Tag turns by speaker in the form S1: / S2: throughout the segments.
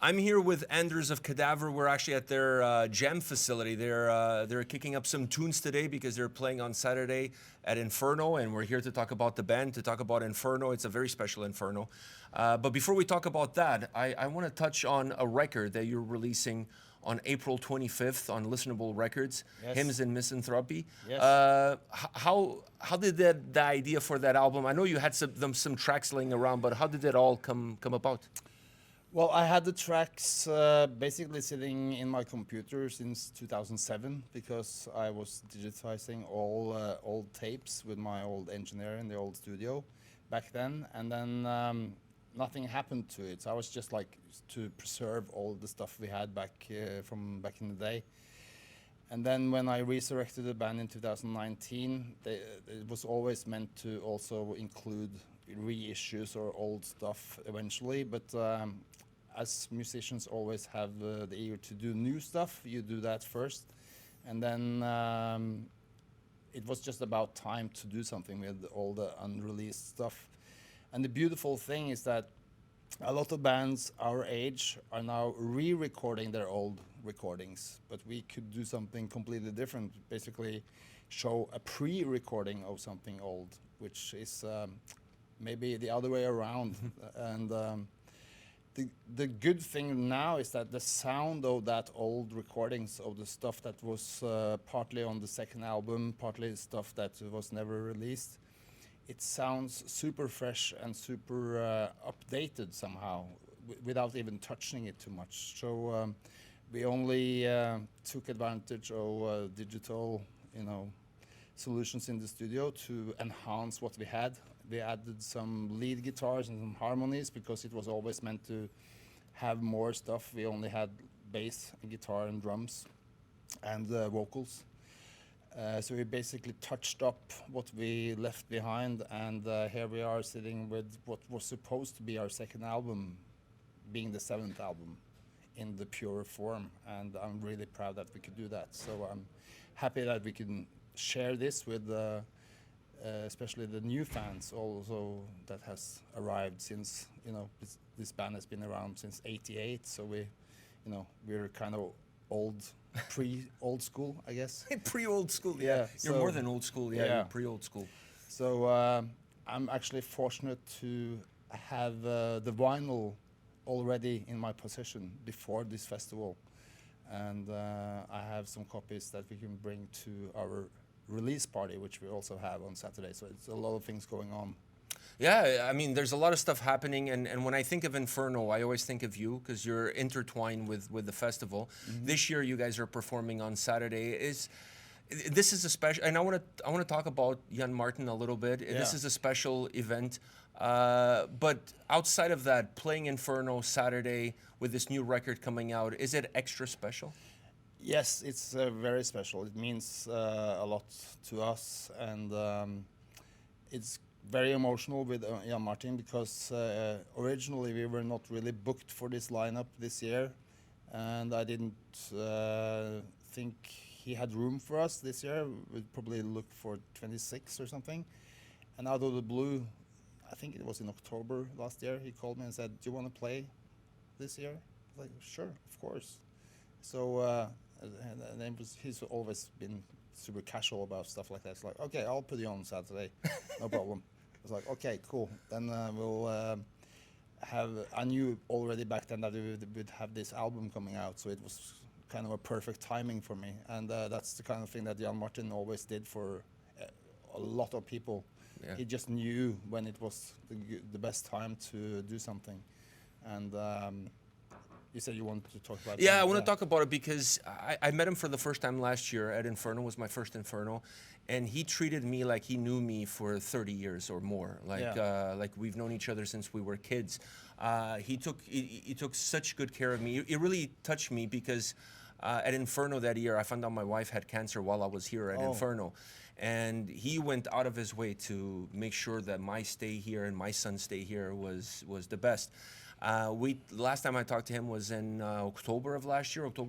S1: I'm here with Anders of Cadaver. We're actually at their jam facility. They're kicking up some tunes today because they're playing on Saturday at Inferno, and we're here to talk about the band, to talk about Inferno. It's a very special Inferno. But before we talk about that, I want to touch on a record that you're releasing on April 25th on Listenable Records,
S2: Yes.
S1: Hymns and Misanthropy.
S2: Yes.
S1: How did the idea for that album? I know you had some tracks laying around, but how did it all come about?
S2: Well, I had the tracks basically sitting in my computer since 2007 because I was digitizing all old tapes with my old engineer in the old studio back then, and then nothing happened to it. So I was just like to preserve all the stuff we had from back in the day. And then when I resurrected the band in 2019, it was always meant to also include reissues or old stuff eventually, but as musicians always have the ear to do new stuff, you do that first, and then it was just about time to do something with all the unreleased stuff. And the beautiful thing is that a lot of bands our age are now re-recording their old recordings, but we could do something completely different, basically show a pre-recording of something old, which is maybe the other way around. And the good thing now is that the sound of that old recordings of the stuff that was partly on the second album, partly stuff that was never released, it sounds super fresh and super updated somehow without even touching it too much. So we only took advantage of digital, solutions in the studio to enhance what we had. We added some lead guitars and some harmonies because it was always meant to have more stuff. We only had bass, guitar, and drums, and vocals. So we basically touched up what we left behind, and here we are sitting with what was supposed to be our second album, being the seventh album in the pure form. And I'm really proud that we could do that. So I'm happy that we can share this with especially the new fans also that has arrived since, this band has been around since '88. So we're kind of pre-old school, I guess.
S1: Pre-old school, yeah.
S2: Yeah,
S1: You're
S2: so-
S1: more than old school, yeah.
S2: yeah.
S1: You're pre-old school.
S2: So I'm actually fortunate to have the vinyl already in my possession before this festival. And I have some copies that we can bring to our release party, which we also have on Saturday. So it's a lot of things going on.
S1: Yeah, I mean, there's a lot of stuff happening, and when I think of Inferno, I always think of you because you're intertwined with the festival.
S2: Mm-hmm.
S1: This year, you guys are performing on Saturday. This is a special, and I want to talk about Jan Martin a little bit.
S2: Yeah.
S1: This is a special event, but outside of that, playing Inferno Saturday with this new record coming out, is it extra special?
S2: Yes, it's very special. It means a lot to us, and it's very emotional with Jan Martin because originally we were not really booked for this lineup this year, and I didn't think he had room for us this year. We'd probably look for 26 or something, and out of the blue, I think it was in October last year, he called me and said, "Do you want to play this year?" I was like, "Sure, of course." So and then he's always been super casual about stuff like that. It's like, "Okay, I'll put you on Saturday, no problem." I was like, "Okay, cool." Then we'll have. I knew already back then that we would have this album coming out, so it was kind of a perfect timing for me. And that's the kind of thing that Jan Martin always did for a lot of people.
S1: Yeah.
S2: He just knew when it was the best time to do something. And you said you wanted to talk about
S1: Yeah,
S2: that.
S1: I want to talk about it because I met him for the first time last year at Inferno. It was my first Inferno, and he treated me like he knew me for 30 years or more. Like we've known each other since we were kids. He took such good care of me. It really touched me because at Inferno that year, I found out my wife had cancer while I was here at Inferno. And he went out of his way to make sure that my stay here and my son's stay here was the best. Last time I talked to him was in October,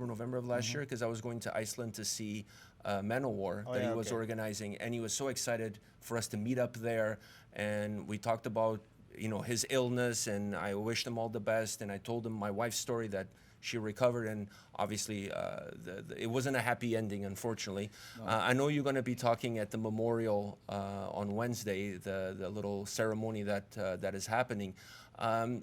S1: November of last year, because I was going to Iceland to see Manowar that he was organizing, and he was so excited for us to meet up there. And we talked about his illness, and I wished him all the best, and I told him my wife's story that she recovered, and obviously it wasn't a happy ending, unfortunately.
S2: No.
S1: I know you're going to be talking at the memorial on Wednesday, the little ceremony that is happening. How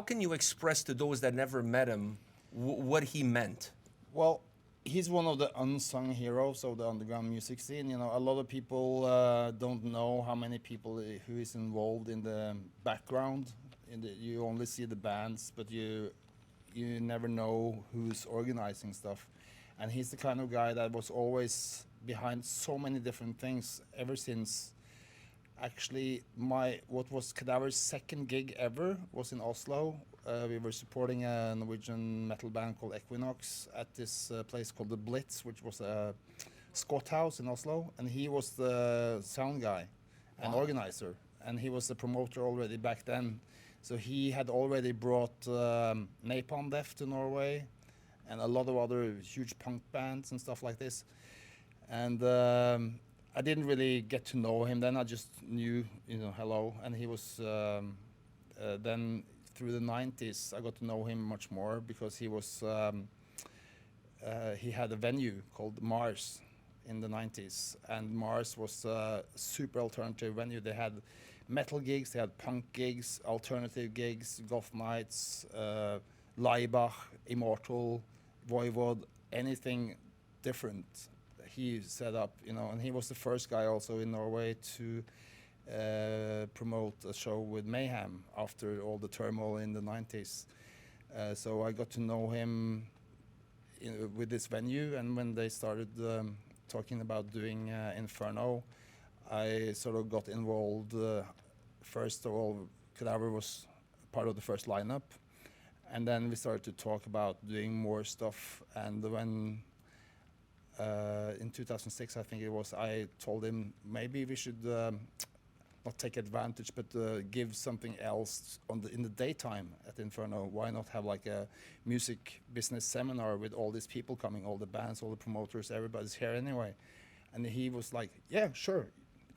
S1: can you express to those that never met him what he meant?
S2: Well, he's one of the unsung heroes of the underground music scene. A lot of people don't know how many people who is involved in the background. You only see the bands, but you never know who's organizing stuff. And he's the kind of guy that was always behind so many different things ever since. Actually, what was Cadaver's second gig ever was in Oslo. We were supporting a Norwegian metal band called Equinox at this place called the Blitz, which was a squat house in Oslo, and he was the sound guy and organizer, and he was the promoter already back then. So he had already brought Napalm Death to Norway, and a lot of other huge punk bands and stuff like this. And I didn't really get to know him then. I just knew, hello. And he was then through the 90s, I got to know him much more because he was he had a venue called Mars in the 90s, and Mars was a super alternative venue. They had metal gigs, they had punk gigs, alternative gigs, golf nights, Laibach, Immortal, Voivod, anything different. He set up, and he was the first guy also in Norway to promote a show with Mayhem after all the turmoil in the 90s. So I got to know him with this venue, and when they started talking about doing Inferno, I sort of got involved. First of all, Cadaver was part of the first lineup, and then we started to talk about doing more stuff. And when in 2006, I think it was, I told him maybe we should not take advantage, but give something else in the daytime at Inferno. Why not have like a music business seminar with all these people coming, all the bands, all the promoters, everybody's here anyway. And he was like, yeah, sure,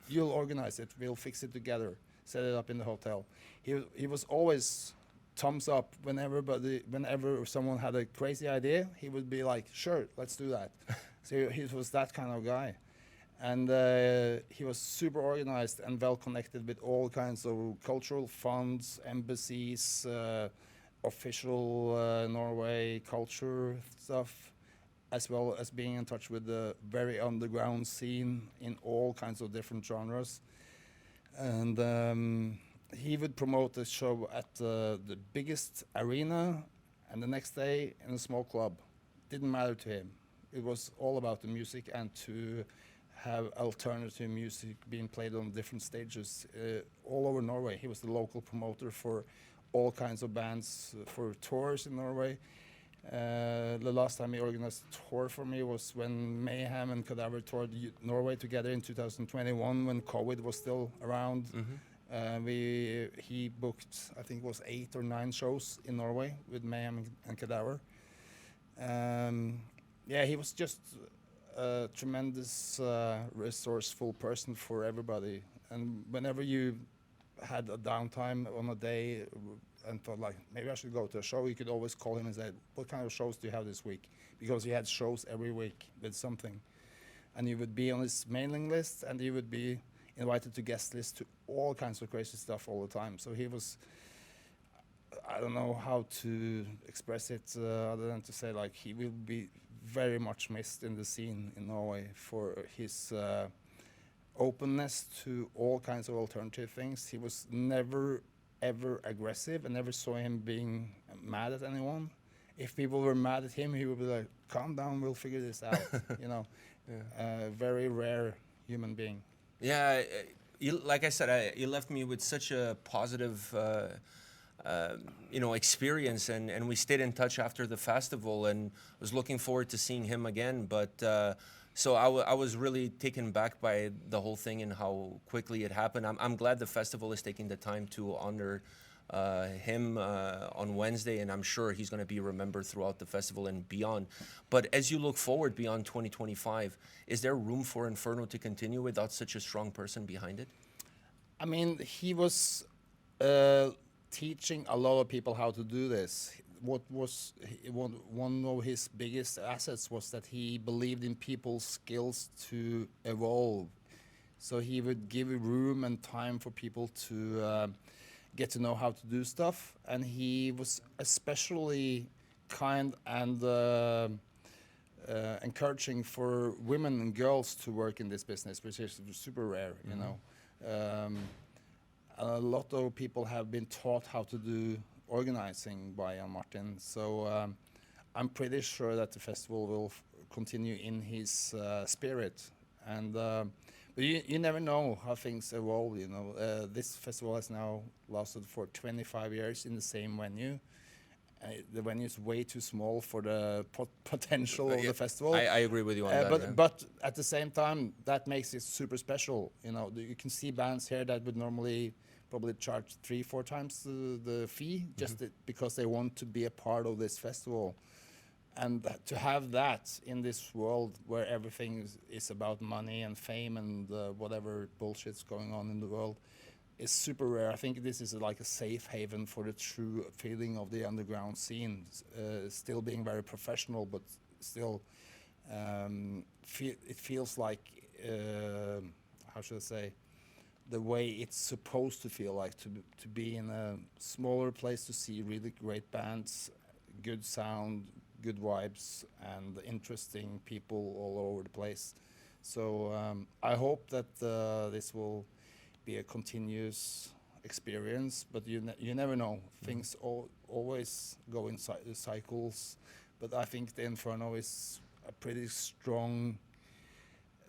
S2: you'll organize it, we'll fix it together, set it up in the hotel. He was always thumbs up whenever someone had a crazy idea, he would be like, sure, let's do that. So he was that kind of guy. And he was super organized and well connected with all kinds of cultural funds, embassies, official Norway culture stuff, as well as being in touch with the very underground scene in all kinds of different genres. And he would promote the show at the biggest arena, and the next day in a small club. Didn't matter to him. It was all about the music and to have alternative music being played on different stages all over Norway. He was the local promoter for all kinds of bands for tours in Norway. The last time he organized a tour for me was when Mayhem and Cadaver toured Norway together in 2021 when COVID was still around. Mm-hmm. He booked, I think it was 8 or 9 shows in Norway with Mayhem and Cadaver. Yeah, he was just a tremendous resourceful person for everybody. And whenever you had a downtime on a day and thought like, maybe I should go to a show, you could always call him and say, what kind of shows do you have this week? Because he had shows every week with something. And you would be on his mailing list, and you would be invited to guest lists to all kinds of crazy stuff all the time. So he was, I don't know how to express it other than to say like he will be very much missed in the scene in Norway for his openness to all kinds of alternative things. He was never ever aggressive. I never saw him being mad at anyone. If people were mad at him, he would be like, calm down, we'll figure this out. Yeah. Very rare human being.
S1: Yeah, like I said, you left me with such a positive experience, and we stayed in touch after the festival, and was looking forward to seeing him again. But so I was really taken back by the whole thing and how quickly it happened. I'm glad the festival is taking the time to honor him on Wednesday, and I'm sure he's going to be remembered throughout the festival and beyond. But as you look forward beyond 2025, is there room for Inferno to continue without such a strong person behind it?
S2: I mean, he was teaching a lot of people how to do this. What was one of his biggest assets was that he believed in people's skills to evolve. So he would give room and time for people to get to know how to do stuff. And he was especially kind and encouraging for women and girls to work in this business, which is super rare, you know. A lot of people have been taught how to do organizing by Jan Martin, so I'm pretty sure that the festival will continue in his spirit. And but you never know how things evolve, you know. This festival has now lasted for 25 years in the same venue. The venue is way too small for the potential of the festival.
S1: I agree with you on that. Yeah.
S2: But at the same time, that makes it super special. You know, you can see bands here that would normally probably charge 3-4 times the fee just because they want to be a part of this festival. And to have that in this world where everything is about money and fame and whatever bullshit's going on in the world is super rare. I think this is like a safe haven for the true feeling of the underground scene, still being very professional, but still it feels like, how should I say, the way it's supposed to feel like, to be in a smaller place, to see really great bands, good sound, good vibes, and interesting people all over the place. So I hope that this will be a continuous experience, but you never know. Things always go in cycles, but I think the Inferno is a pretty strong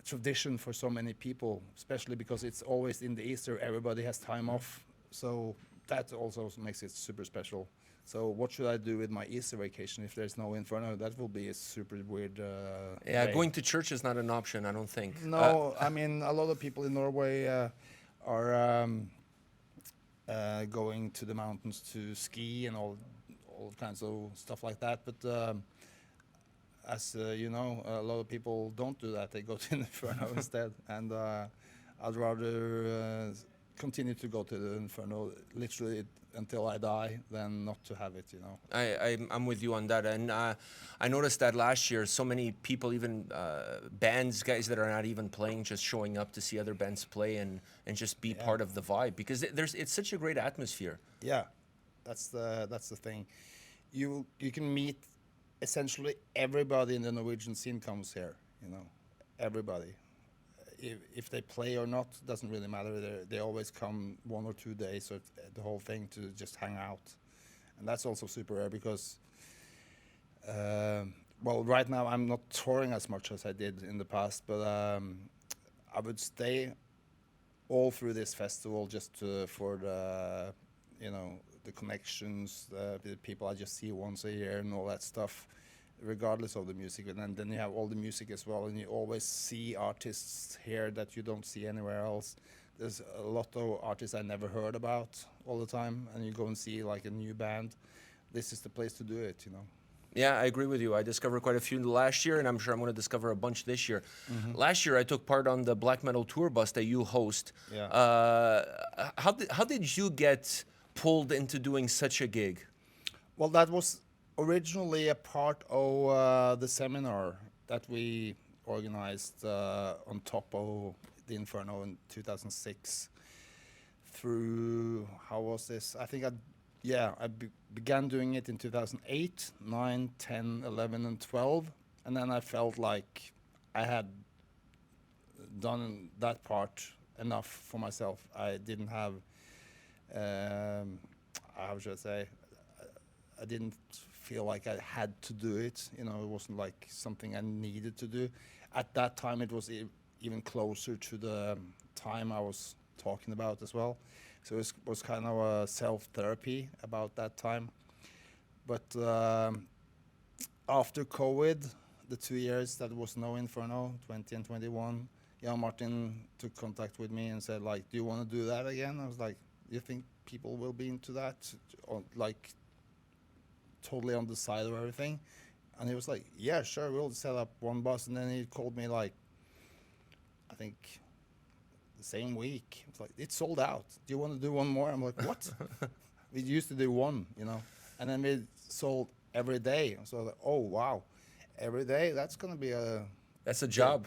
S2: tradition for so many people, especially because it's always in the Easter, everybody has time off, so that also makes it super special. So what should I do with my Easter vacation if there's no Inferno? That will be a super weird day.
S1: Going to church is not an option, I don't think.
S2: No, I mean, a lot of people in Norway are going to the mountains to ski and all kinds of stuff like that, but as you know, a lot of people don't do that. They go to Inferno instead, and I'd rather continue to go to the Inferno literally until I die than not to have it, you know.
S1: I'm with you on that, and I noticed that last year so many people, even bands, guys that are not even playing, just showing up to see other bands play and just be part of the vibe, because it's such a great atmosphere.
S2: Yeah, that's the thing. You can meet essentially everybody in the Norwegian scene comes here, you know, everybody. If they play or not, doesn't really matter. They always come 1 or 2 days or the whole thing to just hang out. And that's also super rare because, well, right now I'm not touring as much as I did in the past, but I would stay all through this festival just for the, you know, the connections, the people I just see once a year and all that stuff, regardless of the music. And then you have all the music as well, and you always see artists here that you don't see anywhere else. There's a lot of artists I never heard about all the time, and you go and see like a new band. This is the place to do it, you know.
S1: Yeah, I agree with you. I discovered quite a few last year, and I'm sure I'm going to discover a bunch this year. Last year, I took part on the black metal tour bus that you host.
S2: Yeah.
S1: How did you get pulled into doing such a gig?
S2: Well, that was originally a part of the seminar that we organized on top of the Inferno in 2006 through, how was this? I think I began doing it in 2008, 9, 10, 11, and 12. And then I felt like I had done that part enough for myself. I didn't have, how should I say, I didn't feel like I had to do it. You know, it wasn't like something I needed to do. At that time, it was even closer to the time I was talking about as well. So it was kind of a self-therapy about that time. But after COVID, the 2 years that was no Inferno, 20 and 21, Jan Martin took contact with me and said, like, do you want to do that again? I was like, do you think people will be into that? Or, like, totally on the side of everything? And he was like, yeah, sure, we'll set up one bus. And then he called me, like, I think the same week. It's like, it's sold out. Do you want to do one more? I'm like, what? We used to do one, you know, and then we sold every day. So, oh, wow, every day, that's going to be a...
S1: That's a job.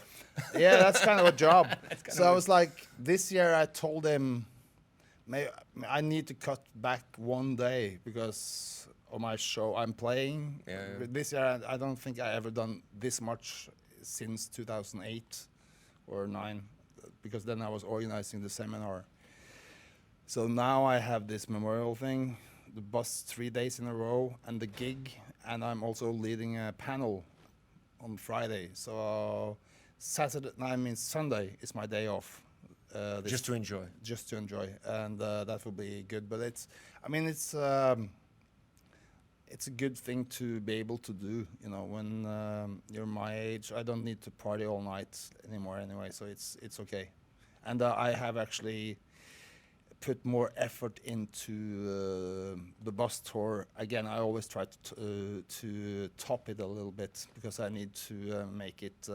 S2: Yeah, that's kind of a job.
S1: That's
S2: So I was like, this year I told him, I need to cut back one day because of my show I'm playing.
S1: Yeah.
S2: This year I don't think I ever done this much since 2008 or 9, because then I was organizing the seminar. So now I have this memorial thing, the bus 3 days in a row, and the gig, and I'm also leading a panel on Friday. So Sunday is my day off.
S1: Just to enjoy.
S2: Just to enjoy, and that will be good. But it's a good thing to be able to do. You know, when you're my age, I don't need to party all night anymore anyway. So it's okay, and I have actually put more effort into the bus tour. Again, I always try to top it a little bit because I need to make it.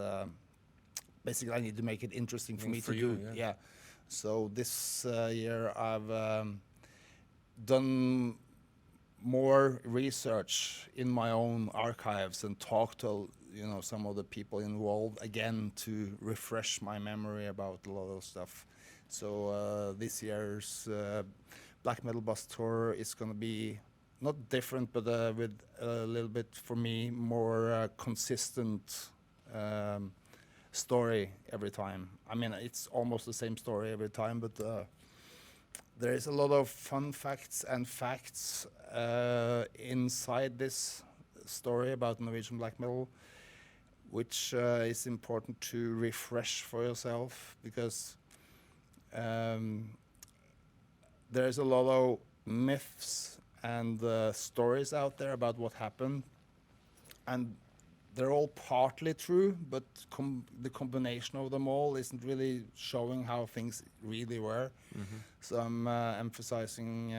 S2: Basically, I need to make it interesting for me to do. Yeah. So this year I've done more research in my own archives and talked to some of the people involved again to refresh my memory about a lot of stuff. So this year's black metal bus tour is going to be not different, but with a little bit, for me, more consistent story every time. I mean, it's almost the same story every time, but there is a lot of fun facts and facts inside this story about Norwegian black metal, which is important to refresh for yourself, because there's a lot of myths and stories out there about what happened, and they're all partly true, but the combination of them all isn't really showing how things really were. Mm-hmm. So I'm emphasizing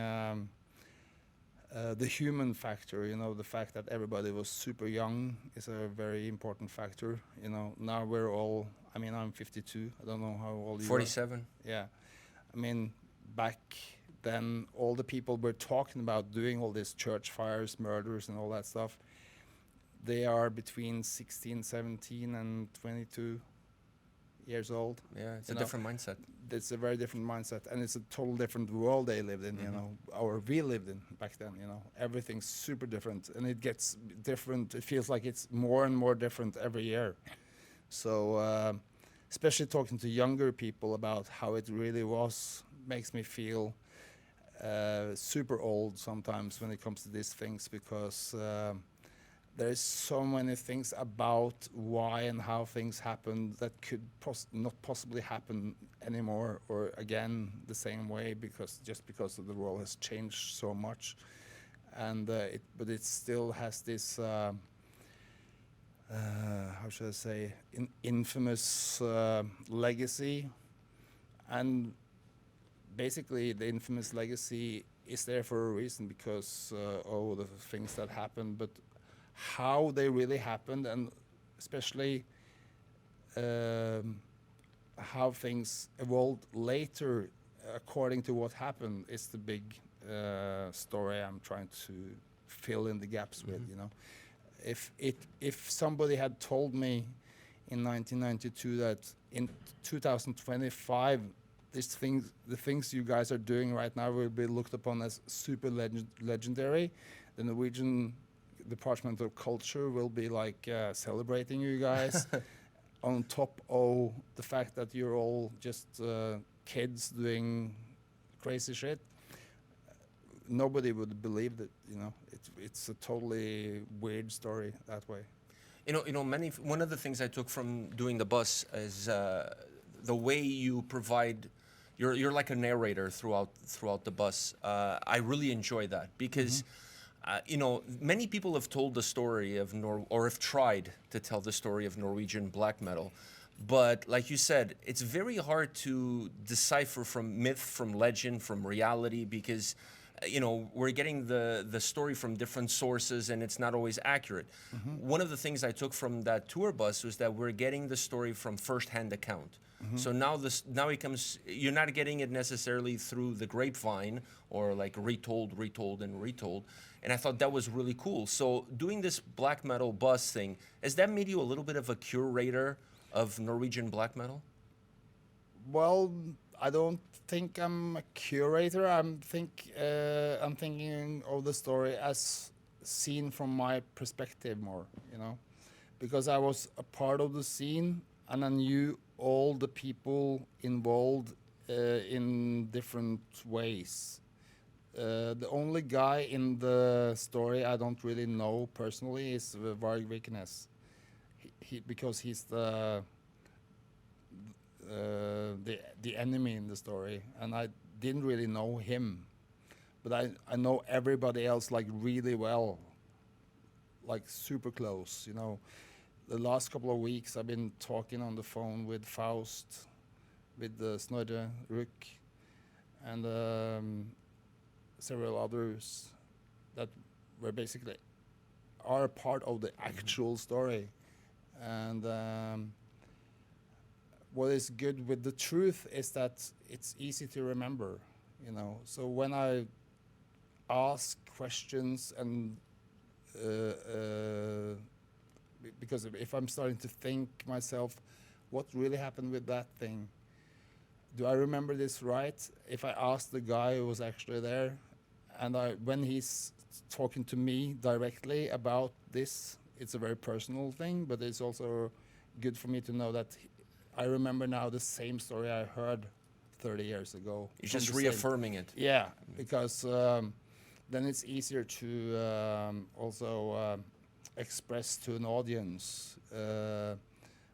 S2: the human factor. The fact that everybody was super young is a very important factor. Now we're all, I'm 52. I don't know how old you are.
S1: 47.
S2: Yeah. I mean, back then, all the people were talking about doing all these church fires, murders, and all that stuff. They are between 16, 17, and 22 years old.
S1: Yeah, it's a different mindset.
S2: It's a very different mindset, and it's a total different world they lived in, or we lived in back then, Everything's super different, and it gets different. It feels like it's more and more different every year. So, especially talking to younger people about how it really was makes me feel super old sometimes when it comes to these things, because there's so many things about why and how things happened that could not possibly happen anymore, or again the same way, because the world has changed so much, and but it still has this how should I say, infamous legacy, and basically the infamous legacy is there for a reason, because the things that happened, but how they really happened, and especially how things evolved later according to what happened, is the big story I'm trying to fill in the gaps with. If somebody had told me in 1992 that in 2025 the things you guys are doing right now will be looked upon as super legendary, the Norwegian Department of Culture will be like celebrating you guys on top of the fact that you're all just kids doing crazy shit. Nobody would believe that. It's a totally weird story that way.
S1: One of the things I took from doing the bus is the way you provide. You're like a narrator throughout the bus. I really enjoy that, because many people have told the story of or have tried to tell the story of Norwegian black metal, but like you said, it's very hard to decipher from myth, from legend, from reality, because we're getting the story from different sources, and it's not always accurate. Mm-hmm. One of the things I took from that tour bus was that we're getting the story from first-hand account. So now it comes. You're not getting it necessarily through the grapevine or like retold, and retold. And I thought that was really cool. So doing this black metal bus thing, has that made you a little bit of a curator of Norwegian black metal?
S2: Well, I don't think I'm a curator. I'm thinking of the story as seen from my perspective more, you know, because I was a part of the scene and I knew all the people involved in different ways. The only guy in the story I don't really know personally is Varg Vikernes. Because he's the enemy in the story, and I didn't really know him, but I know everybody else like really well, like super close. You know, the last couple of weeks I've been talking on the phone with Faust, with Snorre Ruck, and several others that were basically are a part of the actual story. And what is good with the truth is that it's easy to remember, you know. So when I ask questions and because if I'm starting to think myself, what really happened with that thing? Do I remember this right? If I ask the guy who was actually there, and when he's talking to me directly about this, it's a very personal thing, but it's also good for me to know that I remember now the same story I heard 30 years ago.
S1: You're just reaffirming it.
S2: Yeah, because then it's easier to also express to an audience,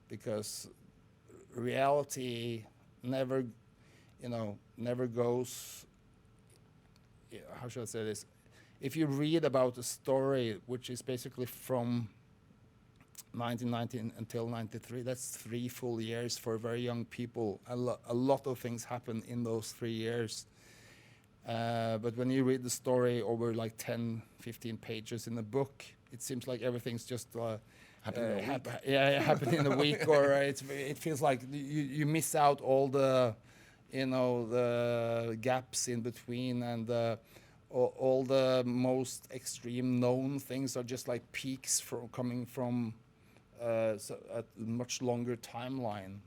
S2: because reality never, never goes. How should I say this? If you read about a story which is basically from 1919 until 93, that's 3 full years for very young people. A lot of things happen in those 3 years. But when you read the story over like 10, 15 pages in a book, it seems like everything's just happened in a week, or it feels like you miss out all the, the gaps in between, and all the most extreme known things are just like peaks coming from a much longer timeline,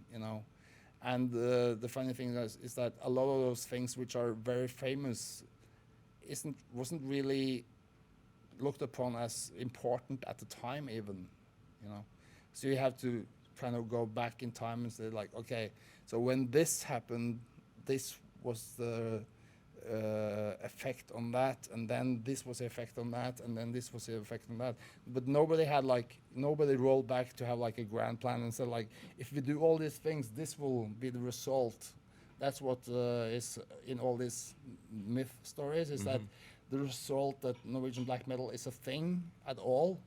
S2: And the funny thing is that a lot of those things which are very famous wasn't really looked upon as important at the time even, So you have to kind of go back in time and say like, okay, so when this happened, this was the effect on that, and then this was the effect on that, and then this was the effect on that. But nobody rolled back to have like a grand plan and said like, if we do all these things, this will be the result. That's what is in all these myth stories, is that the result that Norwegian black metal is a thing at all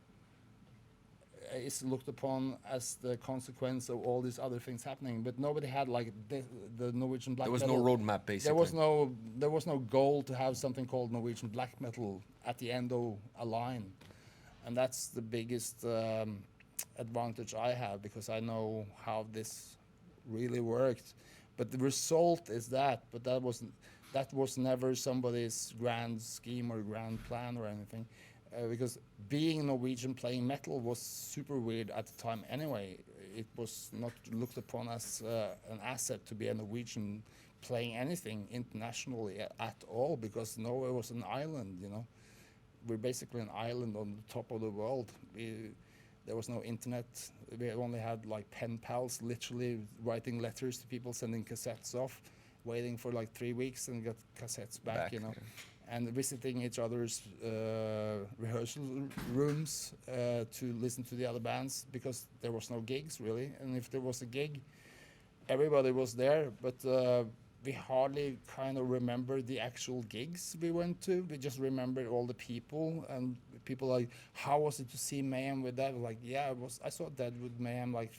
S2: is looked upon as the consequence of all these other things happening. But nobody had like the Norwegian black metal.
S1: There was no roadmap, basically.
S2: There was no goal to have something called Norwegian black metal at the end of a line, and that's the biggest advantage I have, because I know how this really worked. But the result is that. But that was never somebody's grand scheme or grand plan or anything. Because being Norwegian playing metal was super weird at the time anyway. It was not looked upon as an asset to be a Norwegian playing anything internationally at all, because Norway was an island, We're basically an island on the top of the world. There was no internet. We only had like pen pals, literally writing letters to people, sending cassettes off, waiting for like 3 weeks and get cassettes back. Yeah. And visiting each other's rehearsal rooms to listen to the other bands, because there was no gigs really. And if there was a gig, everybody was there, but we hardly kind of remember the actual gigs we went to. We just remembered all the people, and people like, how was it to see Mayhem with that? Like, yeah, I saw that with Mayhem like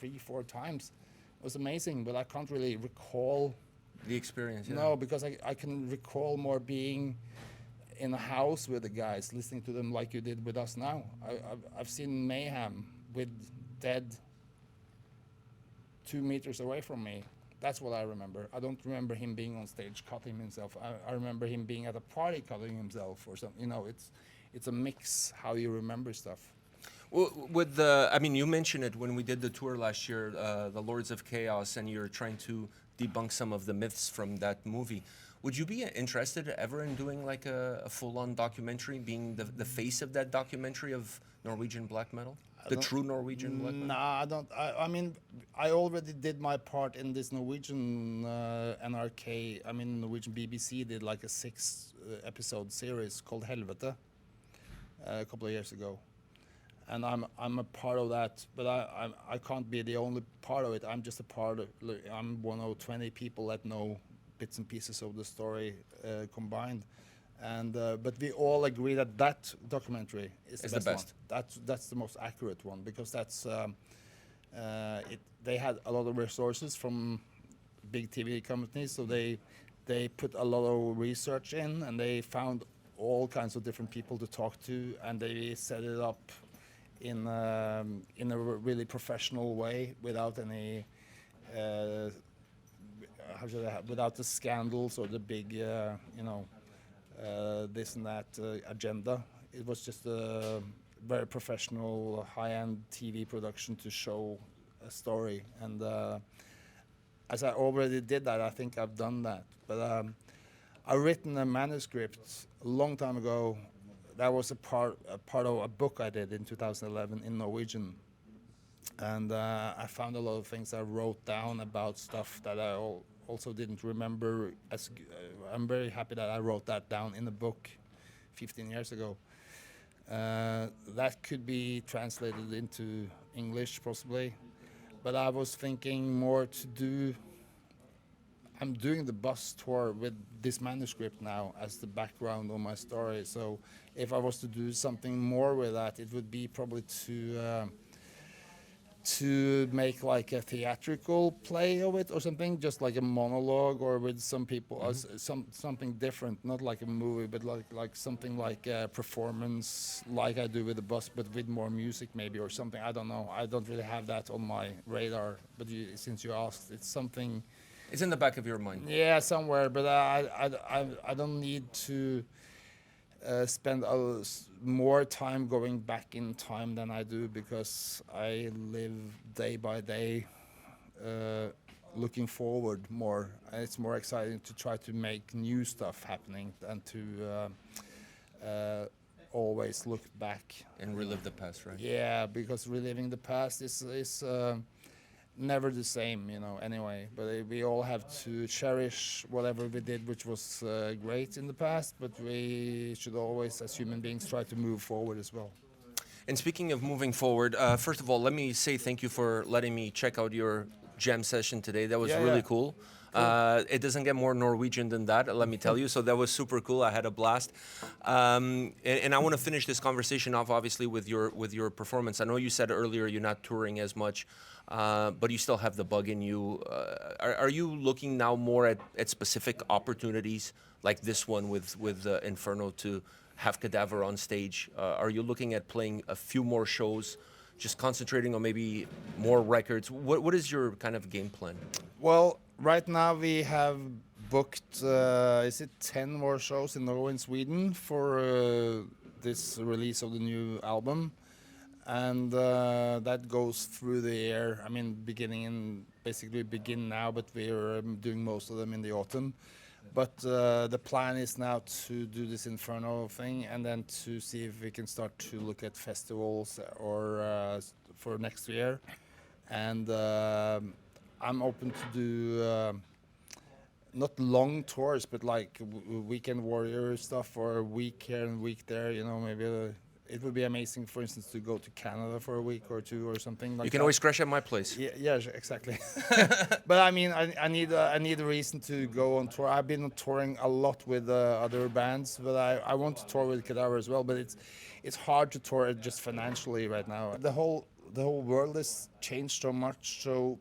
S2: 3-4 times. It was amazing, but I can't really recall
S1: the experience. Yeah.
S2: No, because I can recall more being in a house with the guys, listening to them like you did with us now. I've seen Mayhem with dead 2 meters away from me. That's what I remember. I don't remember him being on stage cutting himself. I remember him being at a party cutting himself or something. You know, it's a mix how you remember stuff.
S1: With the, I mean, you mentioned it when we did the tour last year, the Lords of Chaos, and you're trying to debunk some of the myths from that movie. Would you be interested ever in doing like a full-on documentary, being the face of that documentary of Norwegian black metal, the true Norwegian black metal?
S2: Nah, I don't. I mean, I already did my part in this Norwegian NRK. I mean, Norwegian BBC did like a 6-episode series called Helvete a couple of years ago, and I'm a part of that. But I can't be the only part of it. I'm just a part of. I'm one of 20 people that know bits and pieces of the story combined. And but we all agree that that documentary is the best one. That's the most accurate one, because that's they had a lot of resources from big TV companies, so they put a lot of research in, and they found all kinds of different people to talk to, and they set it up in a really professional way, without any without the scandals or the big this and that agenda. It was just a very professional, high-end TV production to show a story. And as I already did that, I think I've done that. But I've written a manuscript a long time ago. That was a part of a book I did in 2011 in Norwegian. And I found a lot of things I wrote down about stuff that I also didn't remember. I'm very happy that I wrote that down in the book 15 years ago. That could be translated into English possibly, but I was thinking more to do. I'm doing the bus tour with this manuscript now as the background of my story. So if I was to do something more with that, it would be probably to make like a theatrical play of it or something, just like a monologue, or with some people, something different, not like a movie, but like something like a performance, like I do with the bus, but with more music maybe, or something. I don't know. I don't really have that on my radar. But since you asked, it's something.
S1: It's in the back of your mind.
S2: Yeah, somewhere. But I don't need to spend more time going back in time than I do, because I live day by day looking forward more. And it's more exciting to try to make new stuff happening than to always look back.
S1: And relive the past, right?
S2: Yeah, because reliving the past is never the same, anyway. But we all have to cherish whatever we did, which was great in the past, but we should always, as human beings, try to move forward as well.
S1: And speaking of moving forward, first of all, let me say thank you for letting me check out your jam session today. That was really cool. It doesn't get more Norwegian than that, let me tell you. So that was super cool. I had a blast. And I want to finish this conversation off, obviously, with your performance. I know you said earlier you're not touring as much, but you still have the bug in you. Are you looking now more at specific opportunities like this one with Inferno to have Cadaavver on stage? Are you looking at playing a few more shows, just concentrating on maybe more records? What is your kind of game plan?
S2: Well, right now we have booked, is it 10 more shows in Norway and Sweden for this release of the new album. And that goes through the year. I mean, basically begin now, but we're doing most of them in the autumn. But the plan is now to do this Inferno thing, and then to see if we can start to look at festivals or for next year. And I'm open to do not long tours, but like weekend warrior stuff, or a week here and week there. Maybe it would be amazing, for instance, to go to Canada for a week or two or something like that.
S1: You can always crash at my place.
S2: Yeah, exactly. But I mean, I need a reason to go on tour. I've been touring a lot with other bands, but I want to tour with Cadaavver as well. But it's hard to tour just financially right now. The whole world has changed so much. So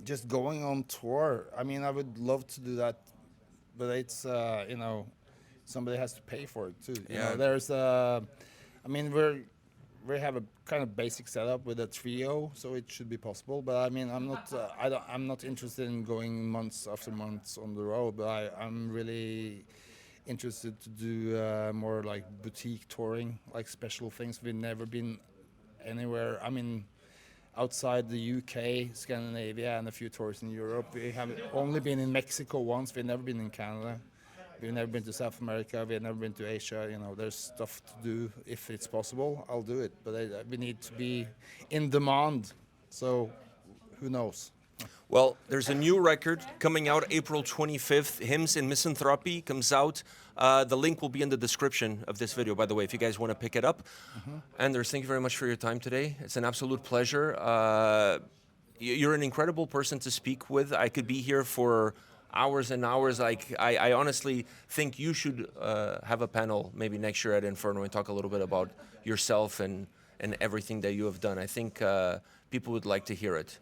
S2: just going on tour, I mean, I would love to do that, but it's somebody has to pay for it too. There's I mean, we have a kind of basic setup with a trio, so it should be possible. But I mean, I'm not interested in going months after months on the road. But I'm really interested to do more like boutique touring, like special things. We've never been anywhere. I mean, outside the UK, Scandinavia, and a few tours in Europe. We have only been in Mexico once. We've never been in Canada. We've never been to South America. We've never been to Asia. You know, there's stuff to do. If it's possible, I'll do it. But we need to be in demand. So, who knows?
S1: Well, there's a new record coming out April 25th. Hymns in Misanthropy comes out. The link will be in the description of this video, by the way, if you guys want to pick it up. Anders, thank you very much for your time today. It's an absolute pleasure. You're an incredible person to speak with. I could be here for hours and hours. Like, I honestly think you should have a panel maybe next year at Inferno and talk a little bit about yourself and everything that you have done. I think people would like to hear it.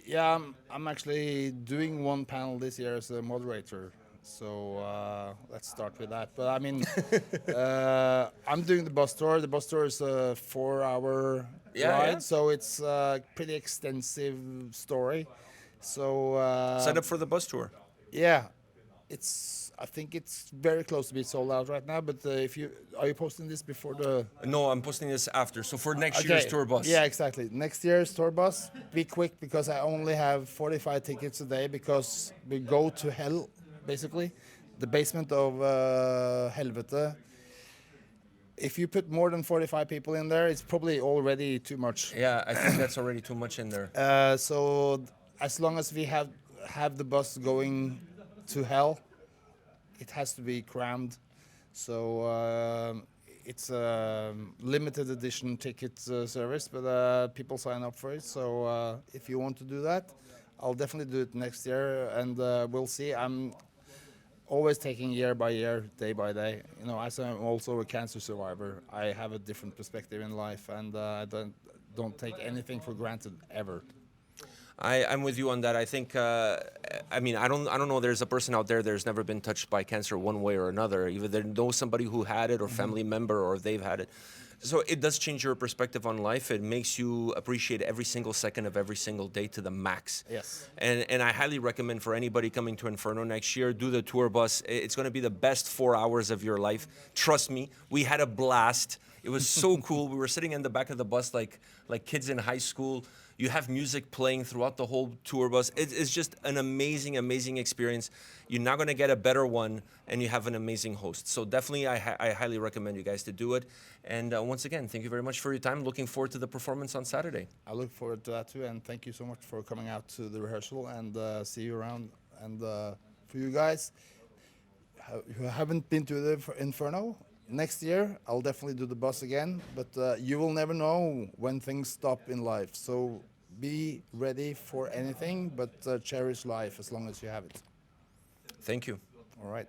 S2: Yeah, I'm actually doing one panel this year as a moderator. So let's start with that. But I mean, I'm doing the bus tour. The bus tour is a 4-hour ride, so it's a pretty extensive story. So
S1: Set up for the bus tour.
S2: yeah, I think it's very close to be sold out right now. But are you posting this before the?
S1: No, I'm posting this after. So for next year's tour bus.
S2: Yeah, exactly. Next year's tour bus. Be quick because I only have 45 tickets a day because we go to hell, basically, the basement of Helvete. If you put more than 45 people in there, it's probably already too much.
S1: Yeah, I think that's already too much in there.
S2: So as long as we have the bus going to hell, it has to be crammed. So it's a limited edition ticket service, but people sign up for it. So if you want to do that, I'll definitely do it next year, and we'll see. I'm always taking year by year, day by day. You know, as I'm also a cancer survivor, I have a different perspective in life, and I don't take anything for granted ever.
S1: I'm with you on that. I think, I mean, I don't know. There's a person out there that's never been touched by cancer one way or another. Either they know somebody who had it, or family member, or they've had it. So it does change your perspective on life. It makes you appreciate every single second of every single day to the max.
S2: Yes.
S1: And I highly recommend for anybody coming to Inferno next year, do the tour bus. It's going to be the best 4 hours of your life. Trust me, we had a blast. It was so cool. We were sitting in the back of the bus like kids in high school. You have music playing throughout the whole tour bus. It's just an amazing, amazing experience. You're not going to get a better one, and you have an amazing host. So definitely, I highly recommend you guys to do it. And once again, thank you very much for your time. Looking forward to the performance on Saturday.
S2: I look forward to that too, and thank you so much for coming out to the rehearsal, and see you around. And for you guys who haven't been to the Inferno, next year I'll definitely do the bus again, but you will never know when things stop in life. So be ready for anything, but cherish life as long as you have it.
S1: Thank you.
S2: All right.